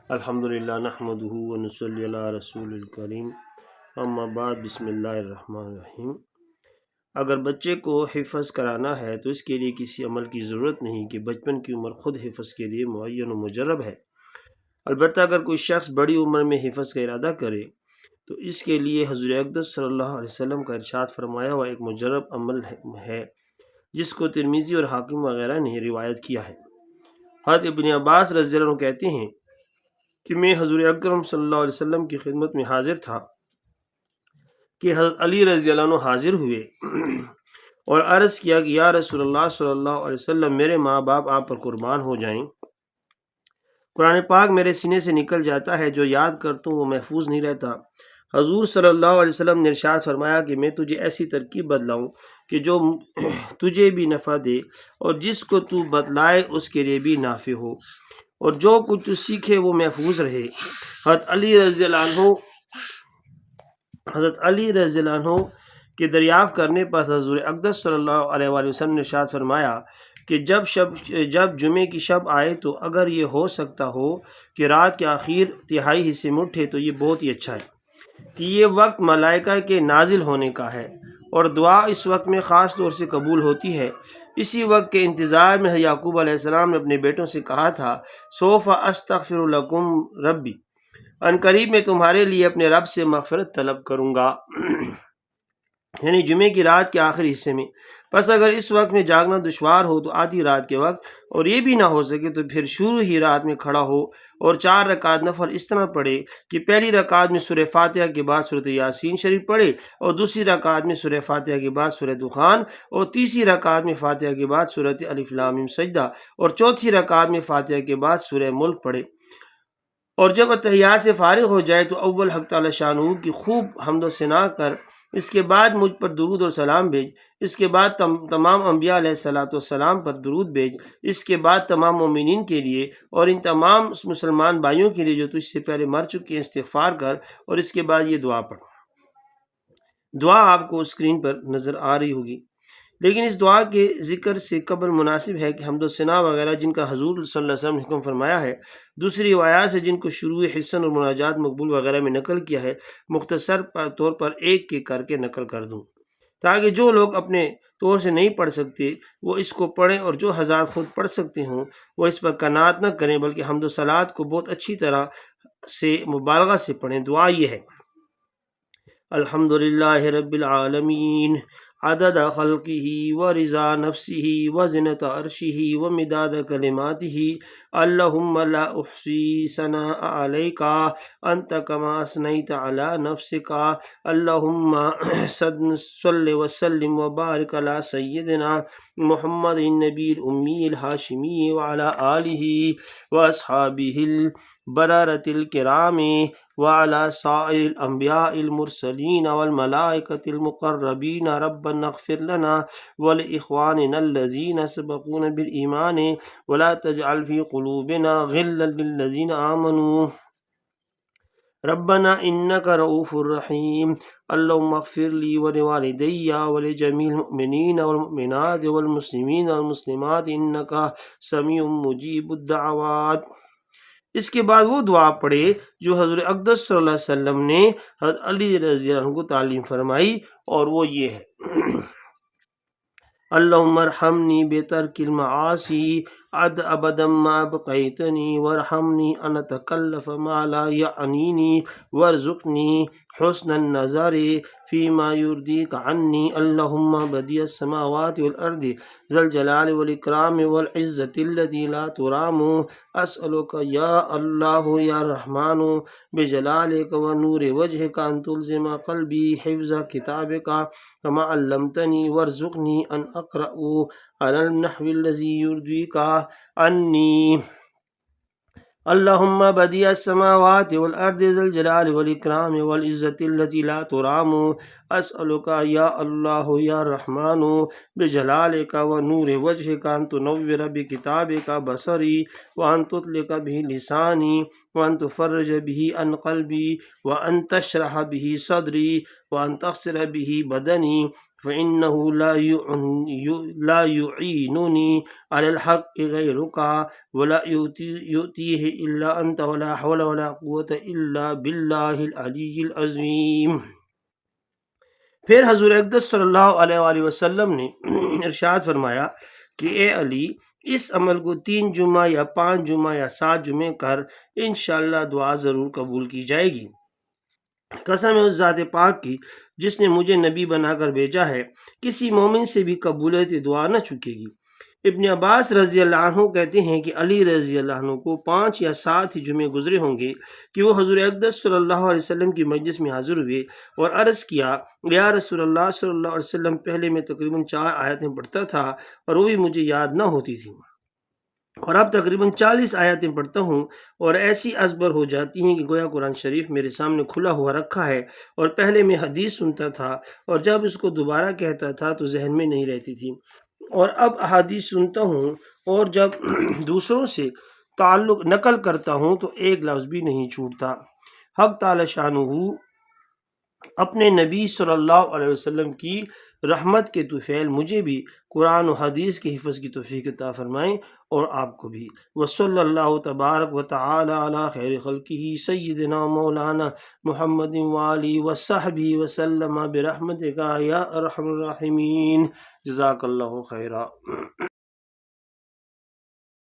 الحمدللہ نحمدہ ونصلی علی رسول الکریم اما بعد بسم اللہ الرحمن الرحیم۔ اگر بچے کو حفظ کرانا ہے تو اس کے لیے کسی عمل کی ضرورت نہیں کہ بچپن کی عمر خود حفظ کے لیے معین و مجرب ہے۔ البتہ اگر کوئی شخص بڑی عمر میں حفظ کا ارادہ کرے تو اس کے لیے حضور اقدس صلی اللہ علیہ وسلم کا ارشاد فرمایا ہوا ایک مجرب عمل ہے جس کو ترمذی اور حاکم وغیرہ نے روایت کیا ہے۔ حضرت ابن عباس رضی اللہ عنہ کہتے ہیں کہ میں حضور اکرم صلی اللہ علیہ وسلم کی خدمت میں حاضر تھا کہ حضرت علی رضی اللہ عنہ حاضر ہوئے اور عرض کیا کہ یا رسول اللہ صلی اللہ علیہ وسلم، میرے ماں باپ آپ پر قربان ہو جائیں۔ قرآن پاک میرے سینے سے نکل جاتا ہے، جو یاد کرتا ہوں وہ محفوظ نہیں رہتا۔ حضور صلی اللہ علیہ وسلم نے ارشاد فرمایا کہ میں تجھے ایسی ترکیب بدلاؤں کہ جو تجھے بھی نفع دے اور جس کو تو بتلائے اس کے لیے بھی نافع ہو، اور جو کچھ تو سیکھے وہ محفوظ رہے۔ حضرت علی رضی اللہ عنہ کے دریافت کرنے پر حضور اقدس صلی اللہ علیہ وآلہ وسلم نے ارشاد فرمایا کہ جب جمعے کی شب آئے تو اگر یہ ہو سکتا ہو کہ رات کے آخر تہائی حصے میں اٹھے تو یہ بہت ہی اچھا ہے، کہ یہ وقت ملائکہ کے نازل ہونے کا ہے اور دعا اس وقت میں خاص طور سے قبول ہوتی ہے۔ اسی وقت کے انتظار میں یعقوب علیہ السلام نے اپنے بیٹوں سے کہا تھا، سوف استغفر لکم ربی، ان قریب میں تمہارے لیے اپنے رب سے مغفرت طلب کروں گا، یعنی جمعے کی رات کے آخری حصے میں۔ پس اگر اس وقت میں جاگنا دشوار ہو تو آدھی رات کے وقت، اور یہ بھی نہ ہو سکے تو پھر شروع ہی رات میں کھڑا ہو اور 4 رکعت نفل اس طرح پڑھے کہ پہلی رکعت میں سورہ فاتحہ کے بعد سورۃ یاسین شریف پڑھے، اور دوسری رکعت میں سورہ فاتحہ کے بعد سورہ دخان، اور تیسری رکعت میں فاتحہ کے بعد سورۃ الف لام میم سجدہ، اور چوتھی رکعت میں فاتحہ کے بعد سورہ ملک پڑھے۔ اور جب اتحیات سے فارغ ہو جائے تو اول حق تعالی شانہ کی خوب حمد و ثنا کر، اس کے بعد مجھ پر درود اور سلام بھیج، اس کے بعد تمام انبیاء علیہ السلام پر درود بھیج، اس کے بعد تمام مومنین کے لیے اور ان تمام مسلمان بھائیوں کے لیے جو تجھ سے پہلے مر چکے ہیں استغفار کر، اور اس کے بعد یہ دعا پڑھ۔ دعا آپ کو اسکرین پر نظر آ رہی ہوگی، لیکن اس دعا کے ذکر سے قبل مناسب ہے کہ حمد و ثنا وغیرہ جن کا حضور صلی اللہ علیہ وسلم نے حکم فرمایا ہے، دوسری روایات سے جن کو شروع حسن اور مناجات مقبول وغیرہ میں نقل کیا ہے، مختصر طور پر ایک کر کے نقل کر دوں تاکہ جو لوگ اپنے طور سے نہیں پڑھ سکتے وہ اس کو پڑھیں، اور جو حضرات خود پڑھ سکتے ہوں وہ اس پر قناعت نہ کریں بلکہ حمد و صلات کو بہت اچھی طرح سے مبالغہ سے پڑھیں۔ دعا یہ ہے: الحمدللہ رب العالمین عدد خلقہ ورضا نفسہ وزنۃ عرشہ ومداد کلماتہ، اللہم لا احصی ثناء علیک انت کما اثنیت علی نفسک، اللہم صلی وسلم وبارک علی سیدنا محمد النبی الامی الہاشمی وعلی آلہ واصحابہ البررۃ الکرام وعلى سائر الانبیاء المرسلین والملائکۃ المقربین، ربنا اغفر لنا ولاخواننا الذین سبقونا بالایمان ولا تجعل فی قلوبنا غلا للذین آمنوا ربنا انک رؤوف رحیم، اللهم اغفر لي ولوالدي ولجميع المؤمنين والمؤمنات والمسلمين والمسلمات انك سمیع مجیب الدعوات۔ اس کے بعد وہ دعا پڑھے جو حضور اقدس صلی اللہ علیہ وسلم نے حضرت علی رضی اللہ عنہ کو تعلیم فرمائی، اور وہ یہ ہے: اللہم ارحمنی بترک المعاصی ابدا ما بقیتنی، وارحمنی ان اتکلف ما لا یعنینی، وارزقنی حسن النظر فیما یرضیک عنی، اللہم بدیع السماوات والارض ذا الجلال والاکرام والعزة التي لا ترام، اسألک یا اللہ یا رحمان بجلالک ونور وجہک ان تلزم قلبی حفظ کتابک کما علمتنی، وارزقنی ان اقرأ على النحو الذي يرضيك عني، اللهم بديع السماوات والأرض ذا الجلال والإكرام والعزة التي لا ترام، أسألك يا الله يا رحمن بجلالك ونور وجهك أن تنور بكتابك بصري، وأن تطلق به لساني، وأن تفرج به عن قلبي، وأن تشرح به صدري، وأن تغسل به بدني، فإنه لا يعينني على الحق غيرك ولا يؤتيه إلا أنت ولا حول ولا قوة إلا بالله العلي العظیم۔ پھر حضور اقدس صلی اللہ علیہ وآلہ وسلم نے ارشاد فرمایا کہ اے علی، اس عمل کو 3 جمعہ یا 5 جمعہ یا 7 جمعے کر، انشاءاللہ دعا ضرور قبول کی جائے گی۔ قسم ہے اس ذات پاک کی جس نے مجھے نبی بنا کر بھیجا ہے، کسی مومن سے بھی قبولیت دعا نہ چکے گی۔ ابن عباس رضی اللہ عنہ کہتے ہیں کہ علی رضی اللہ عنہ کو 5 یا 7 ہی جمعے گزرے ہوں گے کہ وہ حضور اقدس صلی اللہ علیہ وسلم کی مجلس میں حاضر ہوئے اور عرض کیا، یا رسول اللہ صلی اللہ علیہ وسلم، پہلے میں تقریباً 4 آیتیں پڑھتا تھا اور وہ بھی مجھے یاد نہ ہوتی تھیں، اور اب تقریباً 40 آیتیں پڑھتا ہوں اور ایسی ازبر ہو جاتی ہیں کہ گویا قرآن شریف میرے سامنے کھلا ہوا رکھا ہے، اور پہلے میں حدیث سنتا تھا اور جب اس کو دوبارہ کہتا تھا تو ذہن میں نہیں رہتی تھی، اور اب احادیث سنتا ہوں اور جب دوسروں سے تعلق نقل کرتا ہوں تو ایک لفظ بھی نہیں چھوٹتا۔ حق تعالی شانہ اپنے نبی صلی اللہ علیہ وسلم کی رحمت کے طفیل مجھے بھی قرآن و حدیث کے حفظ کی توفیق عطا فرمائیں، اور آپ کو بھی۔ وصلی اللہ تبارک و تعالی علی خیر خلقہ سیدنا مولانا محمد وآلہ وصحبہ وسلم برحمتک یا ارحم الراحمین۔ جزاک اللہ خیرا۔